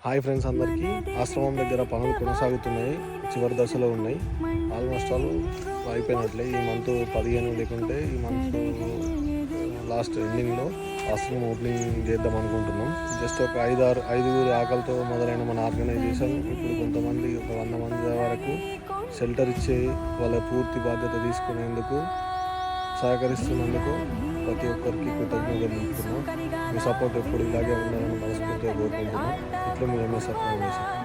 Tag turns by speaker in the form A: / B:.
A: Hi friends అందరికీ. ఆశ్రమం దగ్గర పనులు కొనసాగుతున్నాయి, చివరి దశలో ఉన్నాయి. ఆల్మోస్ట్ ఆల్ అయిపోయినట్లే. ఈ మంత్ 15 లేకుంటే ఈ మంత్ లాస్ట్ ఎండింగ్లో ఆశ్రమం ఓపెనింగ్ చేద్దాం అనుకుంటున్నాం. జస్ట్ ఒక 5-6 ఆకలితో మొదలైన మన ఆర్గనైజేషన్ ఇప్పుడు కొంతమంది ఒక 100 మంది వరకు షెల్టర్ ఇచ్చే వాళ్ళ పూర్తి బాధ్యత తీసుకునేందుకు సహకరిస్తున్నందుకు ప్రతి ఒక్కరికి కృతజ్ఞతలు తెలుపుతున్నాం. మీ సపోర్ట్ ఎప్పుడు ఇలాగే ఉండాలని మనస్ఫూర్తిగా కోరుకుంటున్నాం. ఇట్లా మీ ఎంఎస్ఆర్ ఫౌండేషన్.